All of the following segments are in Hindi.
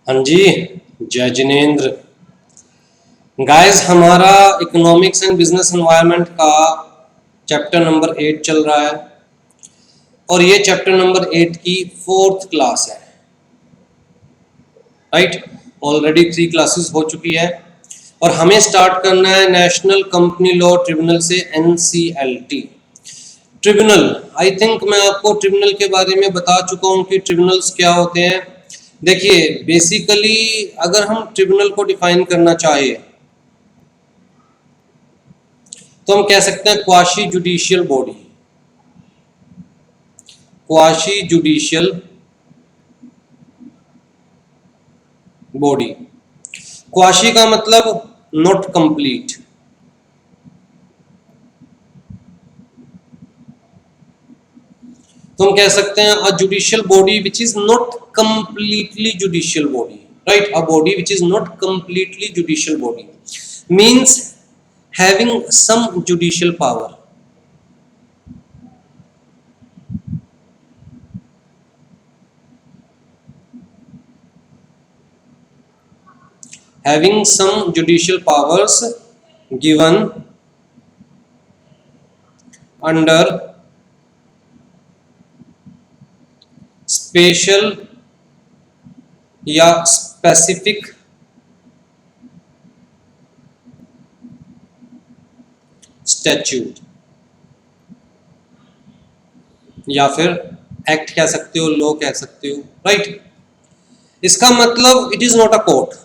हाँ जी, जय जिनेन्द्र। गाइस, हमारा इकोनॉमिक्स एंड बिजनेस एनवायरनमेंट का चैप्टर नंबर 8 चल रहा है और ये चैप्टर नंबर 8 की 4th क्लास है। राइट, ऑलरेडी 3 क्लासेस हो चुकी है और हमें स्टार्ट करना है नेशनल कंपनी लॉ ट्रिब्यूनल से NCLT ट्रिब्यूनल। आई थिंक मैं आपको ट्रिब्यूनल के बारे में बता चुका हूँ कि ट्रिब्यूनल्स क्या होते हैं। देखिए, बेसिकली अगर हम ट्रिब्यूनल को डिफाइन करना चाहे तो हम कह सकते हैं quasi judicial body. Quasi judicial body, quasi का मतलब नॉट कंप्लीट। तो हम कह सकते हैं a judicial body which is not completely judicial body. Right, a body which is not completely judicial body means having some judicial power. Having some judicial powers given under special या specific statute या फिर एक्ट कह सकते हो, लॉ कह सकते हो। राइट, इसका मतलब it is not a court,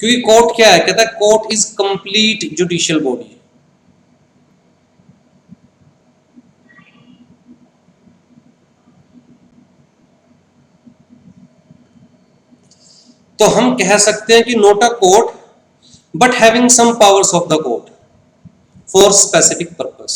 क्योंकि कोर्ट क्या है, कहता है court is complete judicial body. तो हम कह सकते हैं कि not a court but having some powers of the court for specific purpose.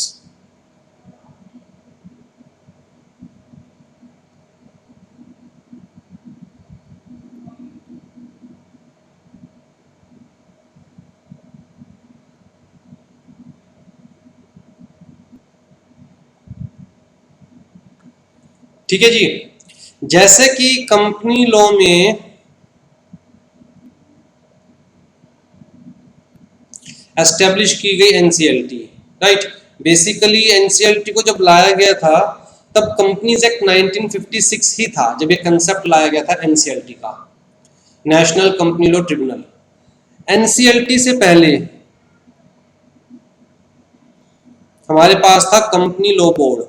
ठीक है जी, जैसे कि कंपनी लॉ में एस्टेब्लिश की गई एनसीएलटी। राइट, बेसिकली एनसीएलटी को जब लाया गया था तब कंपनीज एक्ट 1956 ही था जब ये कंसेप्ट लाया गया था एनसीएलटी का, national company law tribunal. NCLT से पहले हमारे पास था company law board.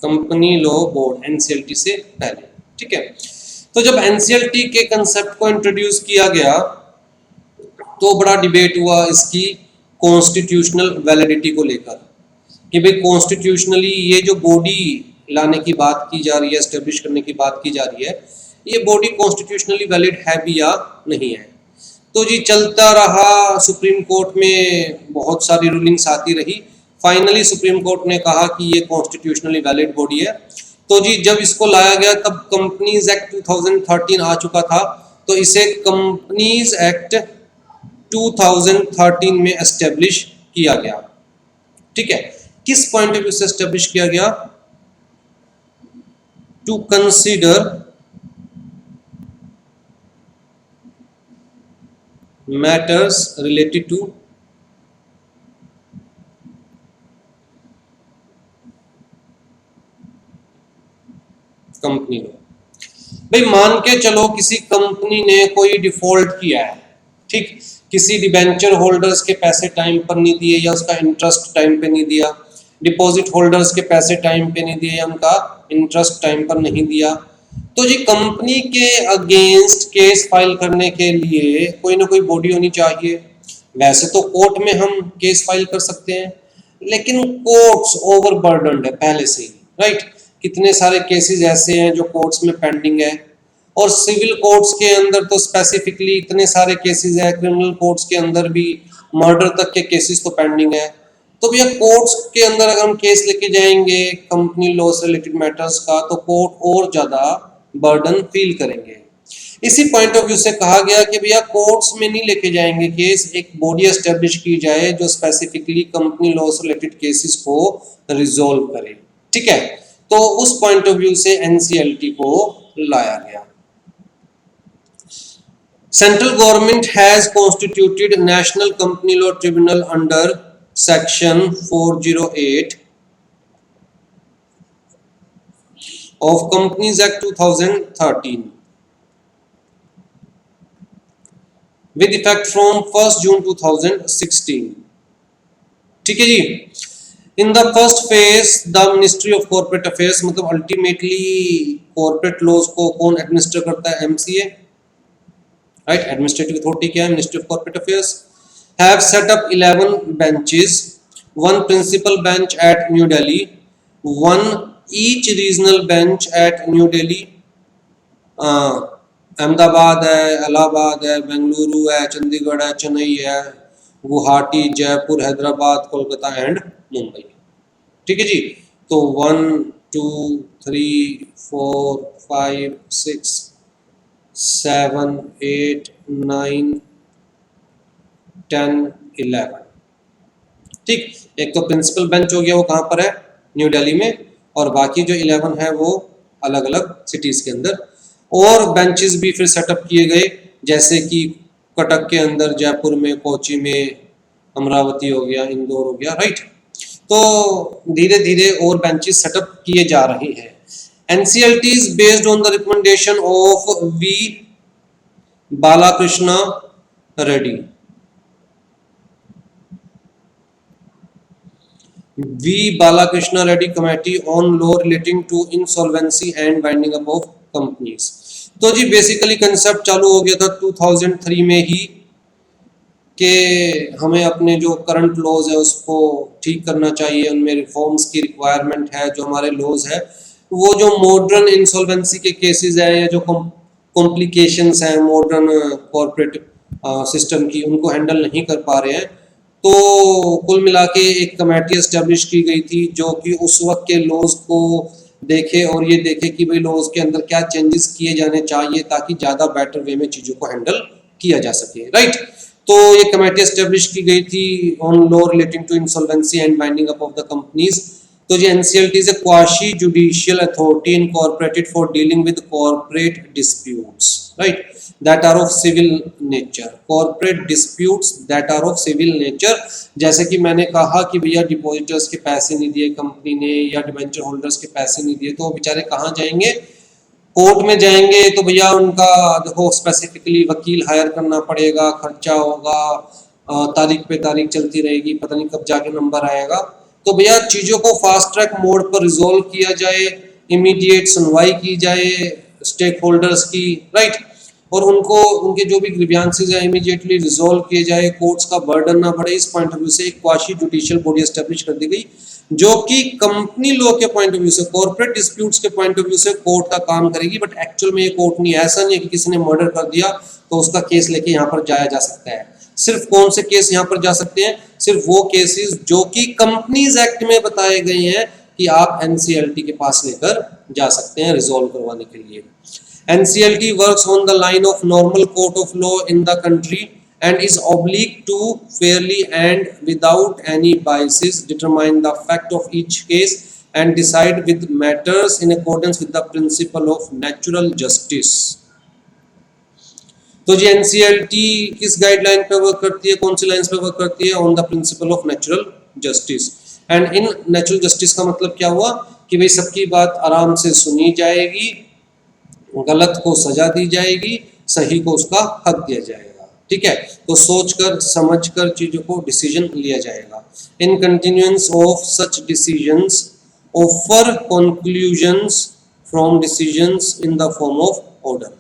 Company law board NCLT से पहले। ठीक है, तो जब एनसीएलटी के कंसेप्ट को इंट्रोड्यूस किया गया तो बड़ा डिबेट हुआ इसकी कॉन्स्टिट्यूशनल वैलिडिटी को लेकर कि भाई कॉन्स्टिट्यूशनली ये जो बॉडी लाने की बात की जा रही है, एस्टेब्लिश करने की बात की जा रही है, ये बॉडी कॉन्स्टिट्यूशनली वैलिड है भी या नहीं है। तो जी चलता रहा, सुप्रीम कोर्ट में बहुत सारी रूलिंग्स आती रही। फाइनली सुप्रीम कोर्ट ने कहा कि ये कॉन्स्टिट्यूशनली वैलिड बॉडी है। तो जी जब इसको लाया गया तब कंपनीज एक्ट 2013 आ चुका था, तो इसे कंपनीज एक्ट 2013 में एस्टेब्लिश किया गया। ठीक है, किस पॉइंट ऑफ व्यू से एस्टेब्लिश किया गया? To consider matters related to company law. भाई मान के चलो किसी कंपनी ने कोई डिफॉल्ट किया है, ठीक, किसी डिबेंचर होल्डर्स के पैसे टाइम पर नहीं दिए या उसका इंटरेस्ट टाइम पे नहीं दिया, डिपॉजिट होल्डर्स के पैसे टाइम पे नहीं दिए या उनका इंटरेस्ट टाइम पर नहीं दिया, तो जी कंपनी के अगेंस्ट केस फाइल करने के लिए कोई ना कोई बॉडी होनी चाहिए। वैसे तो कोर्ट में हम केस फाइल कर सकते हैं, लेकिन कोर्ट्स ओवरबर्डन्ड है पहले से ही। राइट, कितने सारे केसेस ऐसे हैं जो कोर्ट्स में पेंडिंग है, और सिविल कोर्ट्स के अंदर तो स्पेसिफिकली इतने सारे केसेस है, क्रिमिनल कोर्ट्स के अंदर भी मर्डर तक के केसेस तो पेंडिंग है। तो भैया कोर्ट्स के अंदर अगर हम केस लेके जाएंगे कंपनी लॉ से रिलेटेड मैटर्स का, तो कोर्ट और ज्यादा बर्डन फील करेंगे। इसी पॉइंट ऑफ व्यू से कहा गया कि भैया कोर्ट्स में नहीं लेके जाएंगे केस, एक बॉडी एस्टेब्लिश की जाए जो स्पेसिफिकली कंपनी लॉ से रिलेटेड केसेस को रिजोल्व करे। ठीक है, तो उस पॉइंट ऑफ व्यू से एनसीएलटी को लाया गया। Central government has constituted National Company Law Tribunal under Section 408 of Companies Act 2013 with effect from 1st June 2016। ठीक है जी। In the first phase, the Ministry of Corporate Affairs, मतलब अल्टीमेटली कॉर्पोरेट लॉज को कौन एडमिनिस्टर करता है? MCA, right. एडमिनिस्ट्रेटिव अथॉरिटी क्या है? Ministry of corporate affairs. Have set up 11 benches, 1 principal bench at New Delhi, 1 each regional bench at New Delhi, Ahmedabad है, इलाहाबाद है, बेंगलुरु है, चंडीगढ़ है, चेन्नई है, गुवाहाटी, जयपुर, हैदराबाद, कोलकाता एंड मुंबई। ठीक है जी। तो 1 2 3 4 5 6 7 8 9 10 11। ठीक, एक तो प्रिंसिपल बेंच हो गया, वो कहाँ पर है? न्यू दिल्ली में, और बाकी जो 11 है वो अलग अलग सिटीज के अंदर। और बेंचेस भी फिर सेटअप किए गए, जैसे कि कटक के अंदर, जयपुर में, कोची में, अमरावती हो गया, इंदौर हो गया, राइट। तो धीरे धीरे और बेंचेस सेटअप किए जा रहे हैं। NCLT is based on the recommendation of V. Balakrishna Reddy. V. Balakrishna Reddy Committee on Law Relating to Insolvency and Winding Up of Companies। तो जी बेसिकली कंसेप्ट चालू हो गया था 2003 में ही कि हमें अपने जो करंट लॉज है उसको ठीक करना चाहिए, उनमें रिफॉर्म्स की रिक्वायरमेंट है। जो हमारे लॉज है वो जो मॉडर्न इंसॉल्वेंसी के केसेस है या जो कॉम्प्लिकेशंस हैं मॉडर्न कॉर्पोरेट सिस्टम की, उनको हैंडल नहीं कर पा रहे हैं। तो कुल मिला के एक कमेटी एस्टेब्लिश की गई थी जो कि उस वक्त के लॉज को देखे और ये देखे कि भाई लॉज के अंदर क्या चेंजेस किए जाने चाहिए ताकि ज़्यादा बेटर वे में चीज़ों को हैंडल किया जा सके, राइट। तो ये कमेटी एस्टेब्लिश की गई थी on law relating to insolvency and winding up of the companies. तो जी NCLT is a quasi judicial authority incorporated for dealing with corporate disputes, right, that are of civil nature। corporate disputes that are of civil nature, जैसे कि मैंने कहा कि भैया डिपॉजिटर्स के पैसे नहीं दिए कंपनी ने या डिबेंचर होल्डर्स के पैसे नहीं दिए, तो वो बेचारे कहाँ जाएंगे? कोर्ट में जाएंगे। तो भैया उनका देखो स्पेसिफिकली वकील हायर करना पड़ेगा, खर्चा होगा, तारीख पे तारीख चलती रहेगी, पता नहीं कब जाके नंबर आएगा। तो भैया चीज़ों को फास्ट ट्रैक मोड पर रिजोल्व किया जाए, इमीडिएट सुनवाई की जाए स्टेक होल्डर्स की, राइट, और उनको उनके जो भी ग्रीवियंसेस है इमीडिएटली रिजोल्व किए जाए, कोर्ट्स का बर्डन ना बढ़े। इस पॉइंट ऑफ व्यू से एक क्वासी जुडिशियल बॉडी एस्टेब्लिश कर दी गई जो कि कंपनी लॉ के पॉइंट ऑफ व्यू से, कॉर्पोरेट डिस्प्यूट्स के पॉइंट ऑफ व्यू से कोर्ट का काम करेगी। बट एक्चुअल में ये कोर्ट नहीं है। ऐसा नहीं है कि किसी ने मर्डर कर दिया तो उसका केस लेके यहाँ पर जाया जा सकता है। सिर्फ कौन से केस यहाँ पर जा सकते हैं? सिर्फ वो केसेस जो कि कंपनीज एक्ट में बताए गए हैं कि आप NCLT के पास लेकर जा सकते हैं रिजॉल्व करवाने के लिए। NCLT works on the line of normal court of law in the country and is obliged to fairly and without any biases determine the fact of each case and decide with matters in accordance with the principle of natural justice। तो जी NCLT किस गाइडलाइन पे वर्क करती है, कौन सी लाइंस पे वर्क करती है? On the principle of natural justice. And in natural justice का मतलब क्या हुआ कि भाई सबकी बात आराम से सुनी जाएगी, गलत को सजा दी जाएगी, सही को उसका हक दिया जाएगा। ठीक है, तो सोचकर समझकर चीजों को डिसीजन लिया जाएगा। In continuance of such decisions offer conclusions from decisions in the form of order.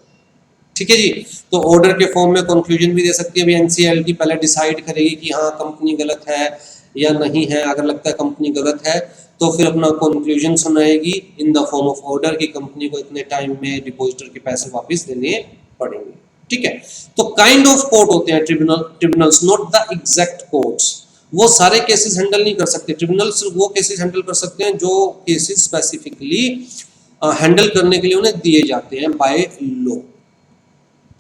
ठीक है जी, तो ऑर्डर के फॉर्म में कंक्लूजन भी दे सकती है। अभी NCLT पहले डिसाइड करेगी कि हाँ कंपनी गलत है या नहीं है। अगर लगता है कंपनी गलत है तो फिर अपना कंक्लूजन सुनाएगी in the form of order कि कंपनी को इतने टाइम में डिपॉजिटर के पैसे वापस देने पड़ेंगे। ठीक है, तो काइंड ऑफ कोर्ट होते हैं tribunals, not the exact courts. वो सारे केसेस हैंडल नहीं कर सकते। ट्रिब्यूनल सिर्फ वो केसेस हैंडल कर सकते हैं जो केसेस स्पेसिफिकली हैंडल करने के लिए उन्हें दिए जाते हैं बाय लॉ।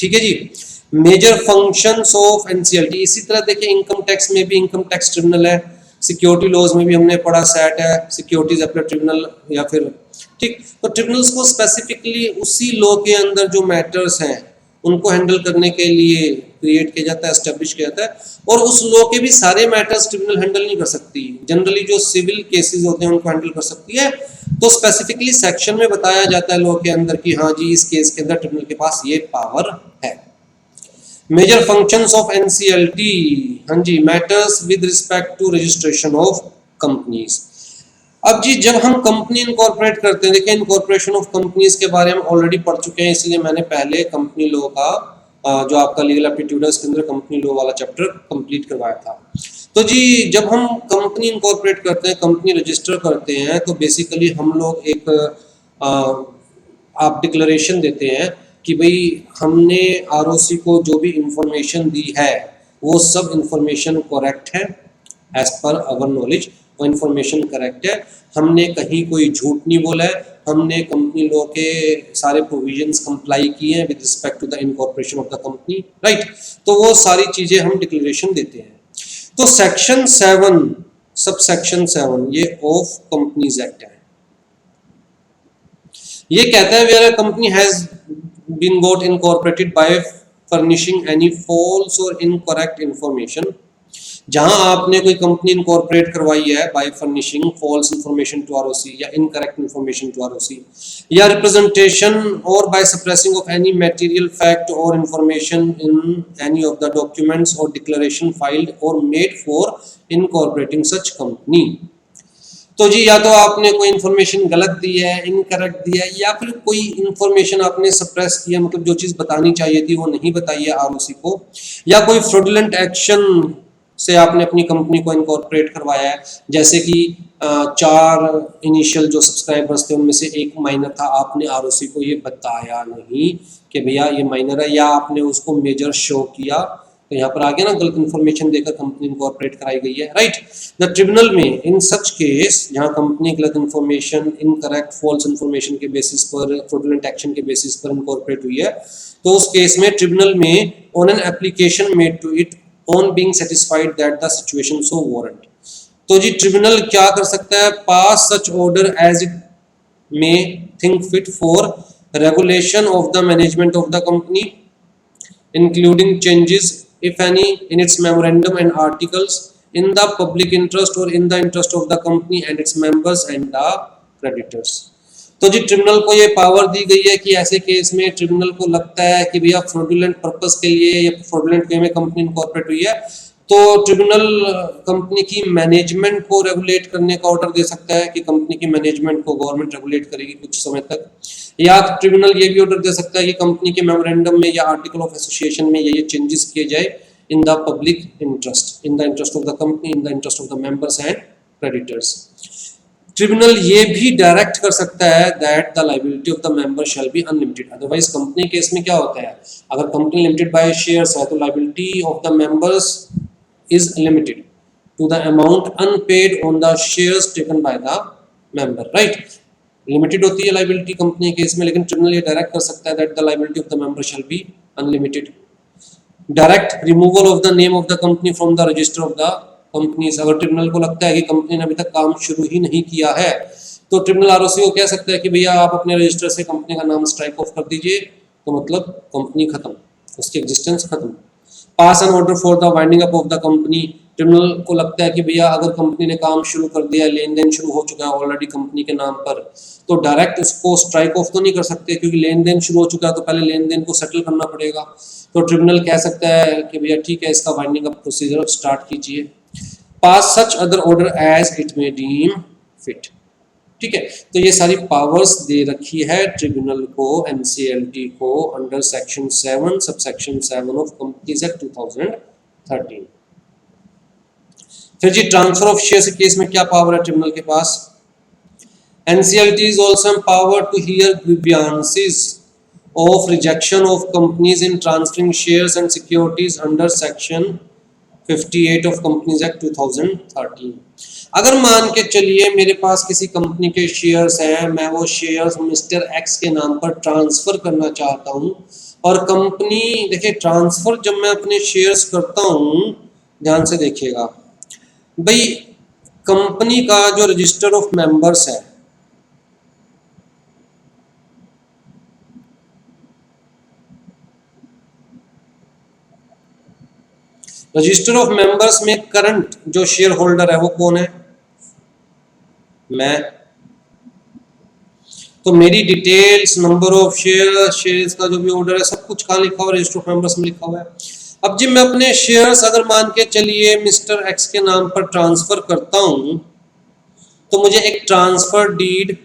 ठीक है जी। मेजर फंक्शंस ऑफ एनसीएलटी, इसी तरह देखिए इनकम टैक्स में भी इनकम टैक्स ट्रिब्यूनल है, सिक्योरिटी लॉज में भी हमने पढ़ा सेट है, सिक्योरिटीज अपील ट्रिब्यूनल या फिर, ठीक। तो ट्रिब्यूनल्स को स्पेसिफिकली उसी लॉ के अंदर जो मैटर्स हैं उनको हैंडल करने के लिए क्रिएट किया जाता है, एस्टेब्लिश किया जाता है, और उस लॉ के भी सारे मैटर्स ट्रिब्यूनल हैंडल नहीं कर सकती। जनरली जो सिविल केसेस होते हैं उनको हैंडल कर सकती है, तो स्पेसिफिकली सेक्शन में बताया जाता है लॉ के अंदर कि हाँ जी इस केस के अंदर ट्रिब्यूनल के पास ये पावर है। मेजर फंक्शंस ऑफ एनसीएलटी, हाँ जी, matters with respect to registration of companies. अब जी जब हम कंपनी इनकॉर्पोरेट करते हैं, देखिए इनकॉर्पोरेशन ऑफ कंपनीज के बारे में ऑलरेडी पढ़ चुके हैं, इसलिए मैंने पहले कंपनी लॉ का जो आपका लीगल एप्टीट्यूड है उसके अंदर कंपनी लॉ वाला चैप्टर कंप्लीट करवाया था। तो जी जब हम कंपनी इनकॉर्पोरेट करते हैं, कंपनी रजिस्टर करते हैं, तो बेसिकली हम लोग एक आप डिक्लेरेशन देते हैं कि भाई हमने आरओसी को जो भी इंफॉर्मेशन दी है वो सब इंफॉर्मेशन करेक्ट है, एज पर आवर नॉलेज वो इंफॉर्मेशन करेक्ट है, हमने कहीं कोई झूठ नहीं बोला है, हमने कंपनी लॉ के सारे प्रोविजंस कंप्लाई किए हैं with respect to the incorporation of the company, right. तो वो सारी चीजें हम डिक्लेरेशन देते हैं। तो सेक्शन 7 सब सेक्शन 7 ये ऑफ कंपनीज एक्ट है, ये कहता है where a company has been got incorporated by furnishing any false or incorrect information, जहां आपने कोई कंपनी इनकॉर्पोरेट करवाई है by furnishing false information to ROC या इनकरेक्ट इंफॉर्मेशन टू आरओसी, या representation or by suppressing of any material fact or information in any of the documents or declaration filed or made for incorporating such company. तो जी या तो आपने कोई इन्फॉर्मेशन गलत दी है, इनकरेक्ट दी है, या फिर कोई इन्फॉर्मेशन आपने सप्रेस किया, मतलब जो चीज बतानी चाहिए थी वो नहीं बताई है आरओसी को, या कोई फ्रॉडुलेंट एक्शन से आपने अपनी कंपनी को इनकॉर्पोरेट करवाया है, जैसे कि 4 इनिशियल जो सब्सक्राइबर्स थे उनमें से एक माइनर था, आपने आरओसी को ये बताया नहीं कि भैया ये माइनर है, या आपने उसको मेजर शो किया, तो यहाँ पर आ गया ना गलत इन्फॉर्मेशन देकर कंपनी इनकॉर्पोरेट कराई गई है, right. The tribunal may in such case जहाँ कंपनी गलत इन्फॉर्मेशन, इनकरेक्ट फॉल्स इन्फॉर्मेशन के बेसिस पर, फ्रॉडुलेंट एक्शन के बेसिस पर इनकॉर्पोरेट हुई है, तो उस केस में tribunal may on an application made to it on being satisfied that the situation so warrant, तो जी ट्रिब्यूनल क्या कर सकता है, pass such order as it may think fit for regulation of the management of the company including changes if any in its memorandum and articles in the public interest or in the interest of the company and its members and the creditors। तो जी ट्रिब्यूनल को ये पावर दी गई है कि ऐसे केस में ट्रिब्यूनल को लगता है कि भैया फ्रॉडुलेंट पर्पस के लिए या फ्रॉडुलेंट वे में कंपनी इनकॉर्पोरेट हुई है, तो ट्रिब्यूनल कंपनी की मैनेजमेंट को रेगुलेट करने का ऑर्डर दे सकता है कि कंपनी की मैनेजमेंट को गवर्नमेंट रेगुलेट करेगी कुछ समय तक, या ट्रिब्यूनल ये भी ऑर्डर दे सकता है कि कंपनी के मेमोरेंडम में या आर्टिकल ऑफ एसोसिएशन में ये चेंजेस किए जाए in the public interest, in the interest of the company, in the interest of the members and creditors. Tribunal ये भी डायरेक्ट कर सकता है that the liability of the member shall be unlimited, otherwise company case में क्या होता है, अगर कंपनी लिमिटेड बाय शेयर्स है तो liability of the members is limited to the amount unpaid on the shares taken by the member, right। Limited होती है लाइबिलिटी कंपनी के केस में, लेकिन ट्रिब्यूनल ये डायरेक्ट कर सकता है that the liability of the member shall be unlimited. Direct removal of the name of the company from the register of the companies, अगर ट्रिब्यूनल को लगता है कि कंपनी ने अभी तक काम शुरू ही नहीं किया है तो ट्रिब्यूनल आरओसी को कह सकता है कि भैया आप अपने रजिस्टर से कंपनी का नाम स्ट्राइक ऑफ कर दीजिए, तो मतलब कंपनी खत्म, उसकी एग्जिस्टेंस खत्म। Pass an order for the winding up of the company, tribunal को लगता है कि भैया अगर कंपनी ने काम शुरू कर दिया, लेन देन शुरू हो चुका है ऑलरेडी कंपनी के नाम पर, तो डायरेक्ट उसको स्ट्राइक ऑफ तो नहीं कर सकते क्योंकि लेन देन शुरू हो चुका है, तो पहले लेन देन को सेटल करना पड़ेगा। तो ट्रिब्यूनल कह सकता है कि भैया ठीक है इसका वाइंडिंग अप प्रोसीजर स्टार्ट कीजिए। Pass such other order as it may deem fit, ठीक है। तो ये सारी पावर्स दे रखी है ट्रिब्यूनल को, एनसीएलटी को, under section 7 sub section 7 of companies act 2013। फिर जी ट्रांसफर ऑफ शेयर्स के केस में क्या पावर है ट्रिब्यूनल के पास, NCLT is also empowered to hear grievances of rejection of companies in transferring shares and securities under section 58 of Companies Act 2013। अगर मान के चलिए मेरे पास किसी कंपनी के शेयर्स हैं, मैं वो शेयर्स मिस्टर एक्स के नाम पर ट्रांसफर करना चाहता हूं और कंपनी, देखिए ट्रांसफर जब मैं अपने शेयर्स करता हूं, ध्यान से देखिएगा भाई, कंपनी का जो रजिस्टर ऑफ मेंबर्स है, रजिस्टर ऑफ मेंबर्स में करंट जो शेयर होल्डर है वो कौन है? मैं। तो मेरी details, number of share, shares का जो भी ऑर्डर है, सब कुछ कहाँ लिखा हुआ है? रजिस्टर ऑफ मेंबर्स में लिखा हुआ है। अब जब मैं अपने शेयर्स अगर मान के चलिए मिस्टर एक्स के नाम पर ट्रांसफर करता हूं, तो मुझे एक ट्रांसफर डीड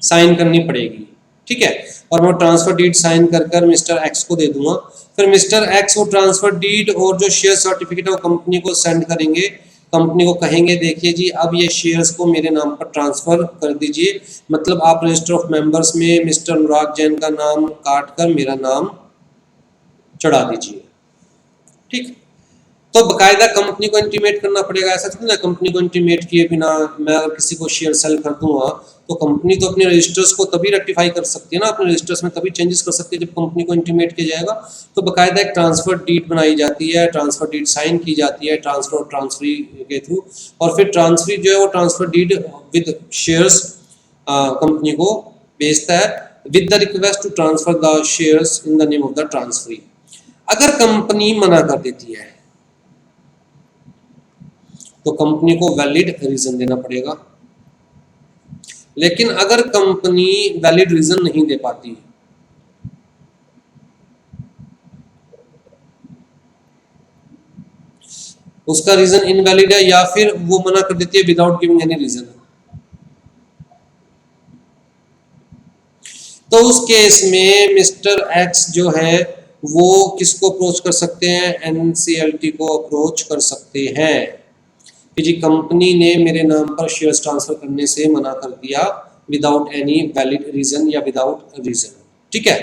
साइन करनी पड़ेगी, ठीक है, और मैं ट्रांसफर डीड साइन कर कर मिस्टर एक्स को दे दूंगा। फिर मिस्टर एक्स वो ट्रांसफर डीड और जो शेयर सर्टिफिकेट है वो कंपनी को सेंड करेंगे। कंपनी को कहेंगे देखिए जी अब ये शेयर्स को मेरे नाम पर ट्रांसफर कर दीजिए, मतलब आप रजिस्टर ऑफ मेंबर्स में मिस्टर अनुराग जैन का नाम काट कर मेरा नाम चढ़ा दीजिए, ठीक। तो बकायदा कंपनी को इंटीमेट करना पड़ेगा, ऐसा थोड़ी ना कंपनी को इंटीमेट किए बिना मैं अगर किसी को शेयर सेल कर दूंगा, तो कंपनी तो अपने रजिस्टर्स को तभी रेक्टिफाई कर सकती है ना, अपने रजिस्टर्स में तभी चेंजेस कर सकती है जब कंपनी को इंटीमेट किया जाएगा। तो बकायदा एक ट्रांसफर डीड बनाई जाती है, ट्रांसफर डीड साइन की जाती है ट्रांसफर और ट्रांसफरी के थ्रू, और फिर ट्रांसफरी जो है वो transfer deed with shares company को भेजता है with the request to transfer the shares in the name of the transferee. अगर कंपनी मना कर देती है तो कंपनी को वैलिड रीजन देना पड़ेगा, लेकिन अगर कंपनी वैलिड रीजन नहीं दे पाती, उसका रीजन इनवैलिड है या फिर वो मना कर देती है विदाउट गिविंग एनी रीजन, तो उस केस में मिस्टर एक्स जो है वो किसको अप्रोच कर सकते हैं? एनसीएलटी को अप्रोच कर सकते हैं कि जी कंपनी ने मेरे नाम पर शेयर्स ट्रांसफर करने से मना कर दिया विदाउट एनी वैलिड रीजन या विदाउट रीजन, ठीक है।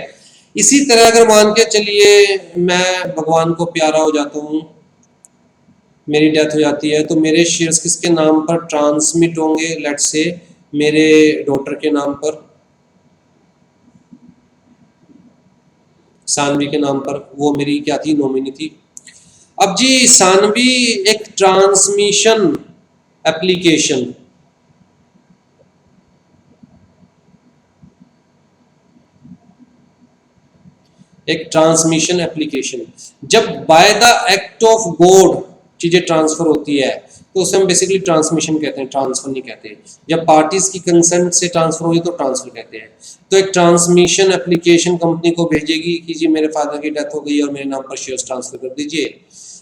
इसी तरह अगर मान के चलिए मैं भगवान को प्यारा हो जाता हूँ, मेरी डेथ हो जाती है, तो मेरे शेयर्स किसके नाम पर ट्रांसमिट होंगे? लेट्स से मेरे डॉटर के नाम पर, सानवी के नाम पर, वो मेरी क्या थी? नॉमिनी थी। अब जी सानवी एक ट्रांसमिशन एप्लीकेशन, एक ट्रांसमिशन एप्लीकेशन, जब by the act of God चीजें ट्रांसफर होती है तो उसे हम बेसिकली ट्रांसमिशन कहते हैं, ट्रांसफर नहीं कहते। जब पार्टीज की कंसेंट से ट्रांसफर होगी तो ट्रांसफर कहते हैं। तो एक ट्रांसमिशन एप्लीकेशन कंपनी को भेजेगी कि जी मेरे फादर की डेथ हो गई और मेरे नाम पर शेयर्स ट्रांसफर कर दीजिए।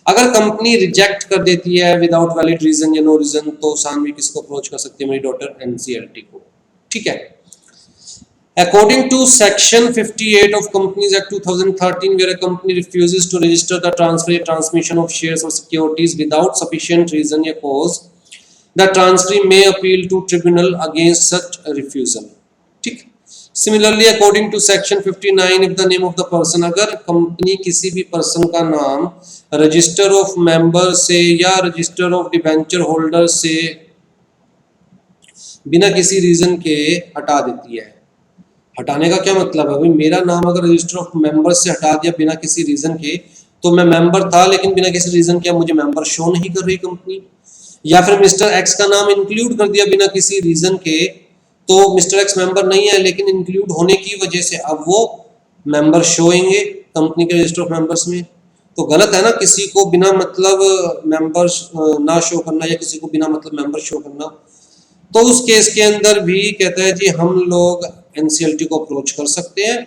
अगर कंपनी रिजेक्ट कर देती है विदाउट वैलिड रीजन या नो रीजन, तो सानवी किसको अप्रोच कर सकती है? मेरी डॉटर एनसीएलटी को, ठीक है। According to Section 58 of Companies Act 2013, where a company refuses to register the transfer or transmission of shares or securities without sufficient reason or cause, the transferee may appeal to tribunal against such a refusal. ठीक। Similarly, according to Section 59, if the name of the person, अगर कंपनी किसी भी पर्सन का नाम रजिस्टर ऑफ मेंबर से या रजिस्टर ऑफ डिबेंचर होल्डर से बिना किसी रीजन के हटा देती है। हटाने का क्या मतलब है भाई? मेरा नाम अगर रजिस्टर ऑफ मेंबर से हटा दिया बिना किसी रीजन के, तो मैं मेंबर था लेकिन बिना किसी रीजन के मुझे मेंबर शो नहीं कर रही कंपनी, या फिर मिस्टर एक्स का नाम इंक्लूड कर दिया बिना किसी रीजन के, तो मिस्टर एक्स मेंबर नहीं है लेकिन इंक्लूड होने की वजह से अब वो मेंबर शो होंगे कंपनी के रजिस्टर ऑफ मेंबर्स में। तो गलत है ना किसी को बिना मतलब मेंबर ना शो करना या किसी को बिना मतलब मेंबर शो करना। तो उस केस के अंदर भी कहता है जी हम लोग एनसीएलटी को अप्रोच कर सकते हैं।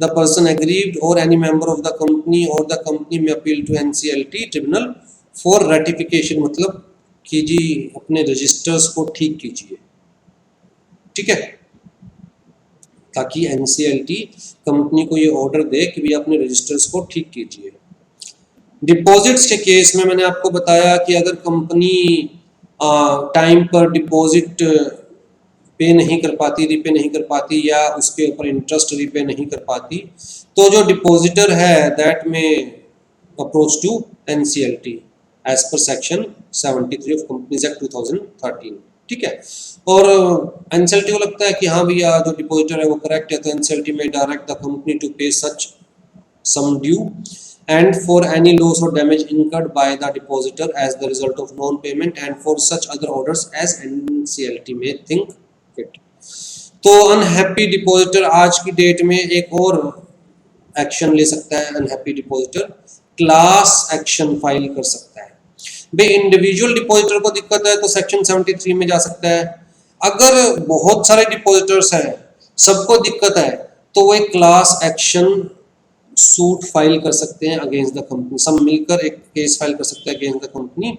The person aggrieved or any member of the company or the company may appeal to NCLT tribunal for ratification, मतलब कि जी अपने रजिस्टर्स को ठीक कीजिए, ठीक है, ताकि एनसीएलटी कंपनी को ये ऑर्डर दे कि भी अपने रजिस्टर्स को ठीक कीजिए। डिपॉजिट्स के केस में मैंने आपको बताया कि अगर कंपनी टाइम पर डिपॉजिट पे नहीं कर पाती, रिपे नहीं कर पाती, या उसके ऊपर इंटरेस्ट रिपे नहीं कर पाती, तो जो डिपॉजिटर है that may approach to NCLT as per section 73 of companies act 2013, ठीक है। और एनसीएलटी को लगता है कि हाँ भैया जो डिपॉजिटर है वो करेक्ट है, तो एनसीएलटी में डायरेक्ट द कंपनी टू पे सच सम due and for any loss or damage incurred by the depositor as the result of non-payment and for such other orders as NCLT may think fit। तो अनहैप्पी डिपॉजिटर आज की डेट में एक और एक्शन ले सकता है। Unhappy depositor class action file कर सकता है। भाई इंडिविजुअल डिपॉजिटर को दिक्कत है तो सेक्शन 73 में जा सकता है। अगर बहुत सारे डिपॉजिटर्स हैं, सबको दिक्कत है, तो वो एक क्लास एक्शन सूट फाइल कर सकते हैं अगेंस्ट द कंपनी। सब मिलकर एक केस फाइल कर सकते हैं against the company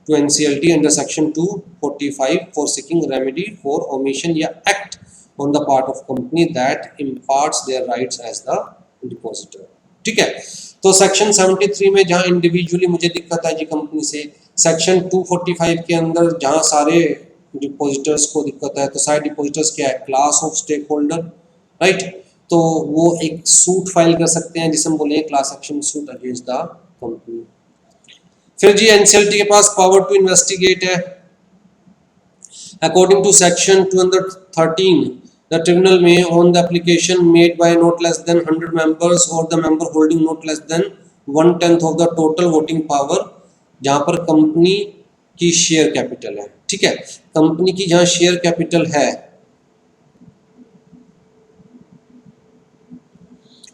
to NCLT under section 245 for seeking remedy for omission या act on the part of company that imparts their rights as the depositor. ठीक है, तो सेक्शन 73 में जहां इंडिविजुअली मुझे दिक्कत है जी कंपनी से, सेक्शन 245 के अंदर जहां सारे डिपॉजिटर्स को दिक्कत है, तो सारे डिपॉजिटर्स क्या है, class of stake holder, right. तो वो एक सूट फाइल कर सकते हैं जिसे हम बोलेंगे class action suit against the company. फिर जी एनसीएलटी के पास पावर टू इन्वेस्टिगेट है। According to section 213 the tribunal may on the application made by not less than 100 members or the member holding not less than 1/10 of the total voting power, जहां पर कंपनी की शेयर कैपिटल है। ठीक है, कंपनी की जहां शेयर कैपिटल है,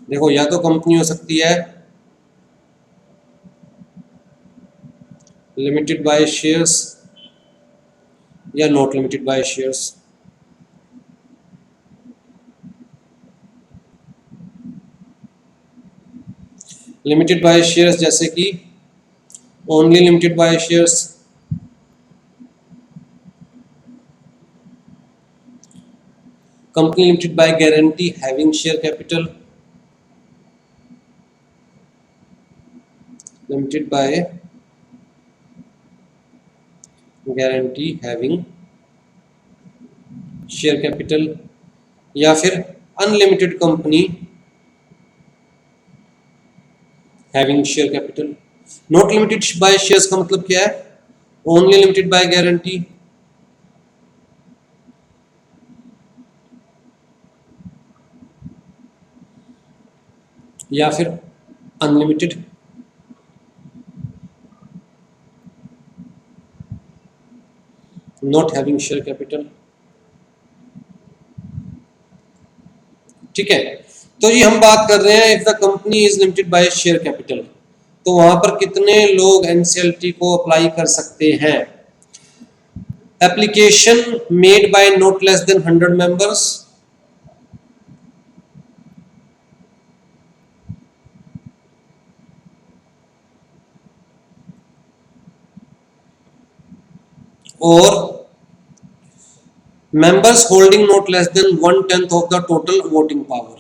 देखो या तो कंपनी हो सकती है लिमिटेड बाय शेयर्स या not limited by shares. Limited by shares जैसे कि only limited by shares, company limited by guarantee having share capital, limited by guarantee having share capital, या फिर unlimited company having share capital. Not limited by shares का मतलब क्या है, ओनली लिमिटेड बाय गारंटी, या फिर unlimited. Not having share capital. ठीक है, तो ये हम बात कर रहे हैं if the company is limited by share capital, तो वहां पर कितने लोग एनसीएलटी को अप्लाई कर सकते हैं। Application made by not less than 100 members, और members holding not less than 1/10 of the total voting power।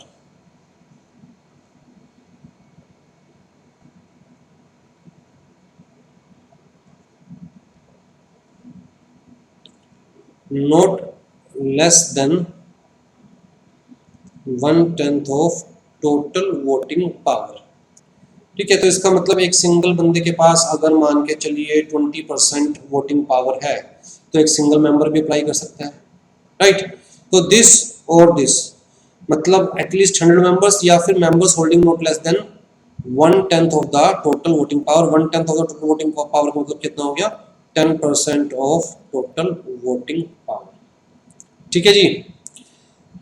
not less than 1/10 of total voting power। ठीक है, तो इसका मतलब एक सिंगल बंदे के पास अगर मान के चलिए 20% वोटिंग पावर है, तो एक सिंगल मेंबर भी अप्लाई कर सकता है, राइट। तो दिस और दिस मतलब एटलीस्ट 100 मेंबर्स या फिर members holding not less than 1/10 of the total voting power. 1/10 of the total voting power का मतलब कितना हो गया, 10% ऑफ टोटल वोटिंग पावर। ठीक है जी।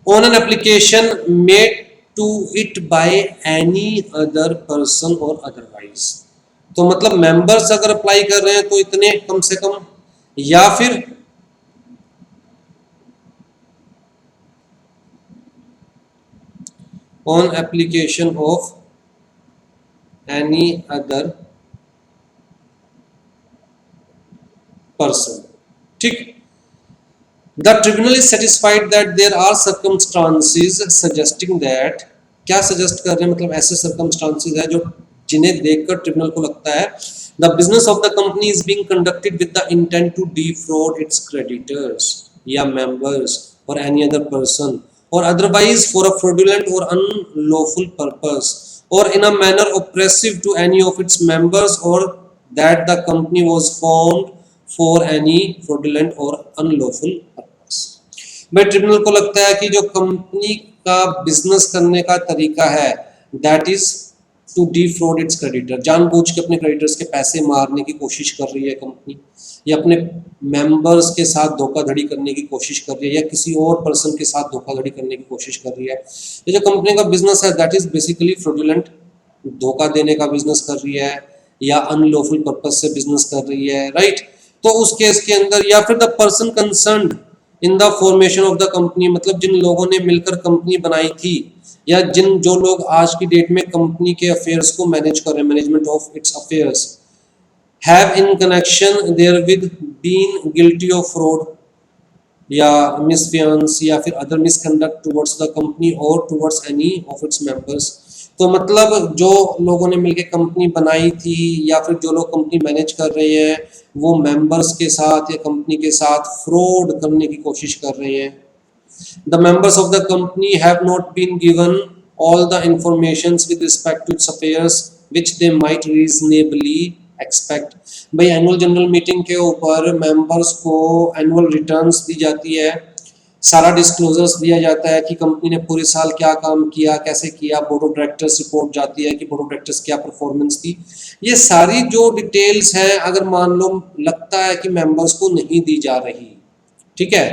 On an application made to it by any other person or otherwise, तो मतलब मेंबर्स अगर अप्लाई कर रहे हैं तो इतने कम से कम, या फिर on application of any other person। ठीक, the tribunal is satisfied that there are circumstances suggesting that, क्या सजेस्ट कर रहे हैं, मतलब ऐसे circumstances है जो जिन्हें देखकर ट्रिब्यूनल को लगता है the business of the company is being conducted with the intent to defraud its creditors या members or any other person or otherwise for a fraudulent or unlawful purpose or in a manner oppressive to any of its members, or that the company was formed for any fraudulent और अनलॉफुल पर्पस। भाई ट्रिब्यूनल को लगता है कि जो कंपनी का बिजनेस करने का तरीका है that is to defraud its creditor, जानबूझ के अपने क्रेडिटर्स के पैसे मारने की कोशिश कर रही है कंपनी, या अपने मेंबर्स के साथ धोखाधड़ी करने की कोशिश कर रही है, या किसी और पर्सन के साथ धोखाधड़ी करने की कोशिश कर रही है। ये जो कंपनी का बिजनेस है दैट इज बेसिकली फ्रॉडुलेंट, धोखा देने का बिजनेस कर रही है या अनलॉफुल पर्पस से बिजनेस कर रही है, राइट। तो उस केस के अंदर, या फिर the person concerned in the formation of the company, मतलब जिन लोगों ने मिलकर कंपनी बनाई थी, या जो लोग आज की डेट में कंपनी के अफेयर्स को मैनेज कर रहे हैं, management of its affairs, have in connection therewith been guilty of fraud या misfeasance या फिर other misconduct towards the company or towards any of its members। तो मतलब जो लोगों ने मिलकर कंपनी बनाई थी या फिर जो लोग कंपनी मैनेज कर रहे हैं वो मेंबर्स के साथ या कंपनी के साथ फ्रॉड करने की कोशिश कर रहे हैं। The members of the company have not been given all the informations with respect to its affairs which they might reasonably expect. भाई एनुअल जनरल मीटिंग के ऊपर मेंबर्स को एनुअल रिटर्न्स दी जाती है, सारा डिस्क्लोजर्स दिया जाता है कि कंपनी ने पूरे साल क्या काम किया, कैसे किया, बोर्ड ऑफ डायरेक्टर्स रिपोर्ट जाती है कि बोर्ड ऑफ डायरेक्टर्स क्या परफॉर्मेंस थी। ये सारी जो डिटेल्स हैं अगर मान लो लगता है कि मेंबर्स को नहीं दी जा रही, ठीक है,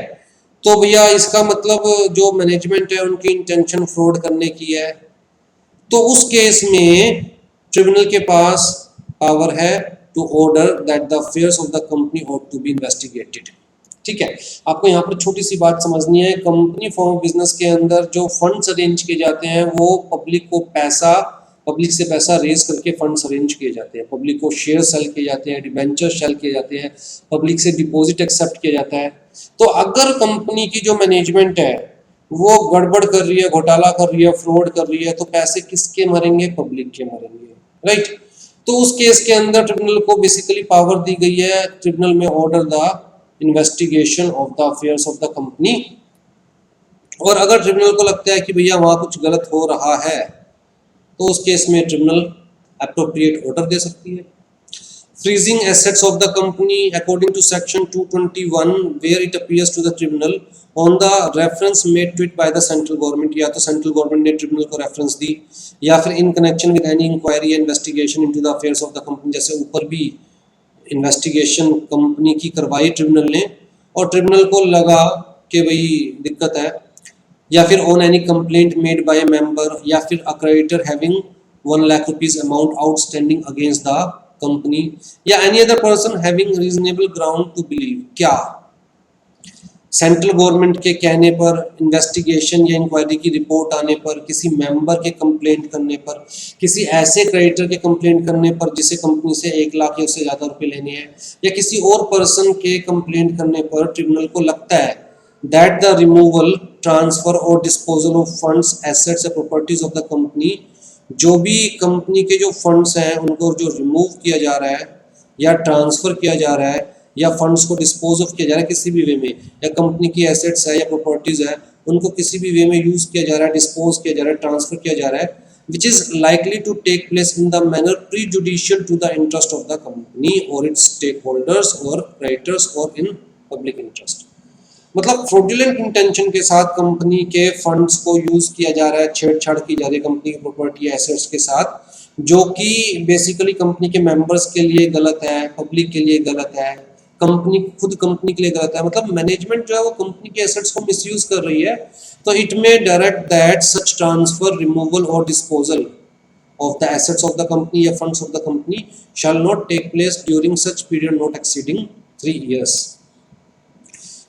तो भैया इसका मतलब जो मैनेजमेंट है उनकी इंटेंशन फ्रॉड करने की है। तो उस केस में ट्रिब्यूनल के पास पावर है to order that the affairs of the company ought to be investigated. ठीक है, आपको यहाँ पर छोटी सी बात समझनी है, कंपनी फॉर्म ऑफ बिजनेस के अंदर जो फंड्स अरेंज किए जाते हैं वो पब्लिक से पैसा रेज करके फंड्स अरेंज किए जाते हैं, पब्लिक को शेयर सेल किए जाते हैं, डिबेंचर सेल किए जाते हैं, पब्लिक से डिपॉजिट एक्सेप्ट किया जाता है। तो अगर कंपनी की जो मैनेजमेंट है वो गड़बड़ कर रही है, घोटाला कर रही है, फ्रॉड कर रही है, तो पैसे किसके मरेंगे? पब्लिक के मरेंगे, राइट। तो उस केस के अंदर ट्रिब्यूनल को बेसिकली पावर दी गई है, ट्रिब्यूनल में order the investigation of the affairs of the company. और अगर ट्रिब्यूनल को लगता है कि भैया वहां कुछ गलत हो रहा है तो उस केस में ट्रिब्यूनल एप्रोप्रिएट ऑर्डर दे सकती है। freezing assets of the company according to section 221 where it appears to the tribunal on the reference made to it by the central government, या तो सेंट्रल गवर्नमेंट ने ट्रिब्यूनल को रेफरेंस दी, या फिर in connection with any inquiry investigation into the affairs of the company, जैसे ऊपर भी इन्वेस्टिगेशन कंपनी की करवाई ट्रिब्यूनल ने और ट्रिब्यूनल को लगा कि भाई दिक्कत है, या फिर on any complaint made by a member, या फिर a creditor having 1 lakh rupees amount outstanding against the company, या any other person having reasonable ground to believe. क्या सेंट्रल गवर्नमेंट के कहने पर, इन्वेस्टिगेशन या इंक्वायरी की रिपोर्ट आने पर, किसी मेंबर के कंप्लेंट करने पर, किसी ऐसे क्रेडिटर के कंप्लेंट करने पर जिसे कंपनी से 1 लाख या उससे ज़्यादा रुपए लेने हैं, या किसी और पर्सन के कंप्लेंट करने पर ट्रिब्यूनल को लगता है दैट द रिमूवल, ट्रांसफर और डिस्पोजल ऑफ फंड्स, एसेट्स या प्रॉपर्टीज ऑफ द कंपनी, जो भी कंपनी के जो फंड्स हैं उनको जो रिमूव किया जा रहा है या ट्रांसफ़र किया जा रहा है या फंड्स को डिस्पोज ऑफ किया जा रहा है किसी भी वे में, या कंपनी की एसेट्स है या प्रॉपर्टीज़ है उनको किसी भी वे में यूज़ किया जा रहा है, डिस्पोज किया जा रहा है, ट्रांसफ़र किया जा रहा है, which is likely to take place in the manner prejudicial to the interest of the company or its stake holders or creditors or in public interest. मतलब फ्रॉडुलेंट इंटेंशन के साथ कंपनी के फंड्स को यूज किया जा रहा है, छेड़छाड़ की जा रही है कंपनी की प्रॉपर्टी एसेट्स के साथ, जो कि बेसिकली कंपनी के मेंबर्स के लिए गलत है, पब्लिक के लिए गलत है, कंपनी के लिए गलत है। मतलब मैनेजमेंट जो है वो कंपनी के एसेट्स को मिसयूज कर रही है। तो it may direct that such transfer, removal और disposal of the assets of the company या funds of the company shall not take place during such period not exceeding 3 years।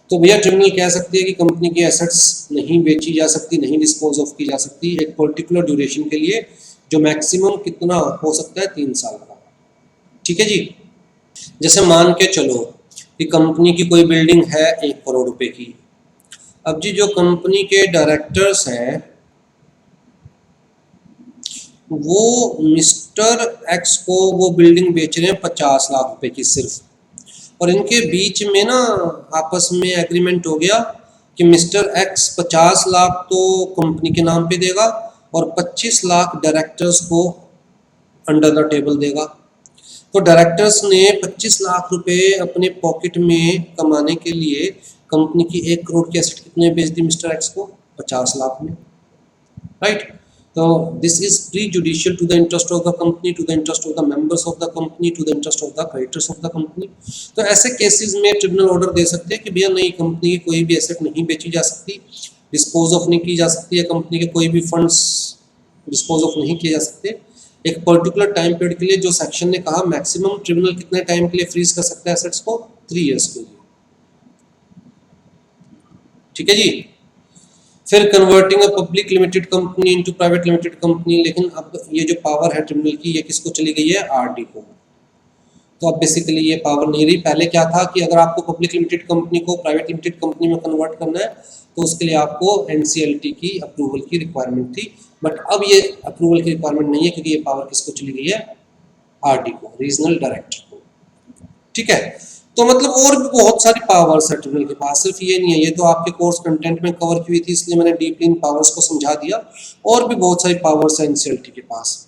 तो भैया ट्रिब्यूनल कह सकती है कि कंपनी की एसेट्स नहीं बेची जा सकती, नहीं डिस्पोज ऑफ की जा सकती एक पर्टिकुलर ड्यूरेशन के लिए, जो मैक्सिमम कितना हो सकता है 3 साल का। ठीक है जी। जैसे मान के चलो कि कंपनी की कोई बिल्डिंग है 1 करोड़ रुपए की। अब जी जो कंपनी के डायरेक्टर्स हैं वो मिस्टर एक्स को वो बिल्डिंग बेच रहे हैं 50 लाख रुपए की सिर्फ, और इनके बीच में ना आपस में एग्रीमेंट हो गया कि मिस्टर एक्स 50 लाख तो कंपनी के नाम पे देगा और 25 लाख डायरेक्टर्स को अंडर द टेबल देगा। तो डायरेक्टर्स ने 25 लाख रुपए अपने पॉकेट में कमाने के लिए कंपनी की 1 करोड़ की एसेट कितने बेच दी मिस्टर एक्स को? 50 लाख में, राइट। तो this is prejudicial to the interest of the company, to the interest of the members of the company, to the interest of the creditors of the company. तो ऐसे केसेस में ट्रिब्यूनल ऑर्डर दे सकते हैं कि भैया नहीं, कंपनी की कोई भी एसेट नहीं बेची जा सकती, डिस्पोज ऑफ नहीं की जा सकती है, कंपनी के कोई भी फंड्स डिस्पोज ऑफ नहीं किए जा सकते। एक पर्टिकुलर टाइम पीरियड के लिए जो सेक्शन ने कहा मैक्सिमम ट्रिब्यूनल कितने टाइम के लिए फ्रीज कर सकता है एसेट्स को? 3 इयर्स के लिए, ठीक है जी। फिर converting a public limited company into private limited company, लेकिन अब ये जो पावर है ट्रिब्यूनल की ये किसको चली गई है? आरडी को। तो अब बेसिकली ये पावर नहीं रही। पहले क्या था कि अगर आपको पब्लिक लिमिटेड कंपनी को प्राइवेट लिमिटेड कंपनी में कन्वर्ट करना है तो उसके लिए आपको एनसीएलटी की अप्रूवल की रिक्वायरमेंट थी, बट अब ये अप्रूवल की रिक्वायरमेंट नहीं है क्योंकि ये पावर किसको चली गई है? आरडी को, रीजनल डायरेक्टर को, ठीक है। तो मतलब और भी बहुत सारी पावर्स है ट्रिब्यूनल के पास, सिर्फ ये नहीं है। ये तो आपके कोर्स कंटेंट में कवर की हुई थी इसलिए मैंने डीपली इन पावर्स को समझा दिया। और भी बहुत सारी पावर्स है एनसीएलटी के पास।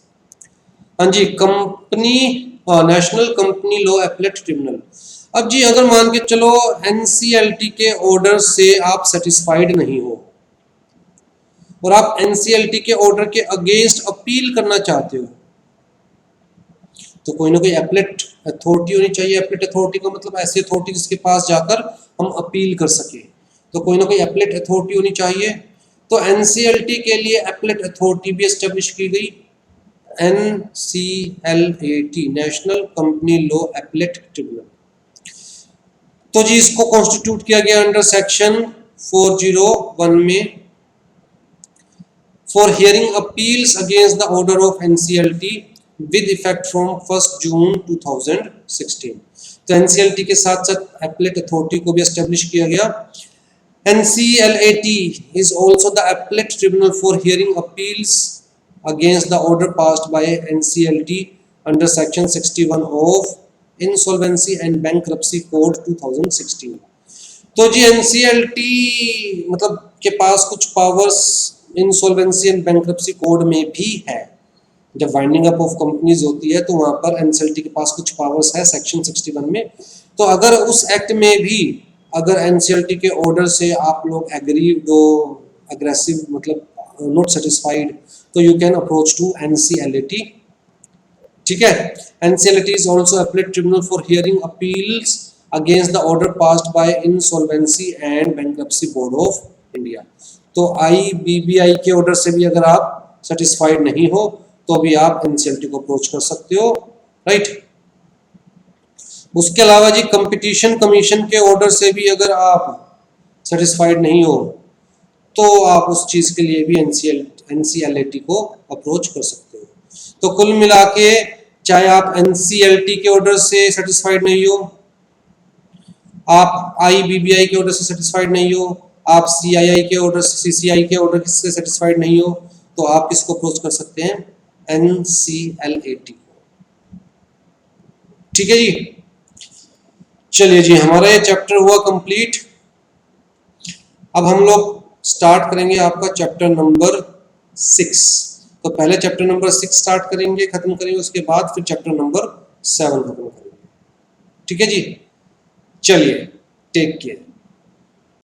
हाँ जी, company national company law appellate tribunal. अब जी अगर मान के चलो एनसीएलटी के ऑर्डर से आप सेटिस्फाइड नहीं हो और आप एनसीएलटी के ऑर्डर के अगेंस्ट अपील करना चाहते हो, तो कोई ना कोई एपेलेट अथॉरिटी होनी चाहिए। एपेलेट अथॉरिटी का मतलब ऐसी अथॉरिटी जिसके पास जाकर हम अपील कर सके, तो कोई ना कोई एपेलेट अथॉरिटी होनी चाहिए। तो एनसीएलटी के लिए एपेलेट अथॉरिटी भी एस्टेब्लिश की गई, NCLAT, national company law appellate tribunal. तो जी इसको कॉन्स्टिट्यूट किया गया अंडर सेक्शन 401 में, for hearing appeals against the order of NCLT with effect from 1 जून 2016। तो एनसीएलटी के साथ साथ एपेलेट अथॉरिटी को भी एस्टेब्लिश किया गया। NCLAT is also the appellate tribunal for hearing appeals against the order passed by NCLT under section 61 of Insolvency and Bankruptcy Code 2016। तो जी NCLT मतलब के पास कुछ powers insolvency and bankruptcy code में भी है। जब वाइंडिंग अप ऑफ कंपनीज होती है तो वहां पर एनसीएलटी के पास कुछ पावर्स है सेक्शन 61 में। तो अगर उस एक्ट में भी अगर एनसीएलटी के ऑर्डर से आप लोग एग्रीव्ड हो, अग्रेसिव मतलब नॉट सेटिस्फाइड, तो you can approach to NCLT, ठीक है। NCLT is also appellate tribunal for hearing appeals against the order passed by insolvency and bankruptcy board of India. तो आईबीबीआई के ऑर्डर से भी अगर आप सेटिस्फाइड नहीं हो तो भी आप एनसीएलटी को अप्रोच कर सकते हो, राइट। उसके अलावा जी कंपटीशन कमीशन के ऑर्डर से भी अगर आप सेटिस्फाइड नहीं हो तो आप उस चीज के लिए भी एनसीएलटी को अप्रोच कर सकते हो। तो कुल मिला के चाहे आप एनसीएलटी के ऑर्डर से सेटिस्फाइड नहीं हो, आप आईबीबीआई के ऑर्डर से सेटिस्फाइड नहीं हो, आप सीआईआई के ऑर्डर से सीसीआई के ऑर्डर से सेटिस्फाइड नहीं हो, तो आप किसको अप्रोच कर सकते हैं? एनसीएलएटी को, ठीक है जी। चलिए जी हमारा ये चैप्टर हुआ कंप्लीट। अब हम लोग स्टार्ट करेंगे आपका चैप्टर नंबर 6। तो पहले चैप्टर नंबर 6 स्टार्ट करेंगे, खत्म करेंगे, उसके बाद फिर चैप्टर नंबर 7 खत्म करेंगे, ठीक है जी। चलिए, टेक केयर।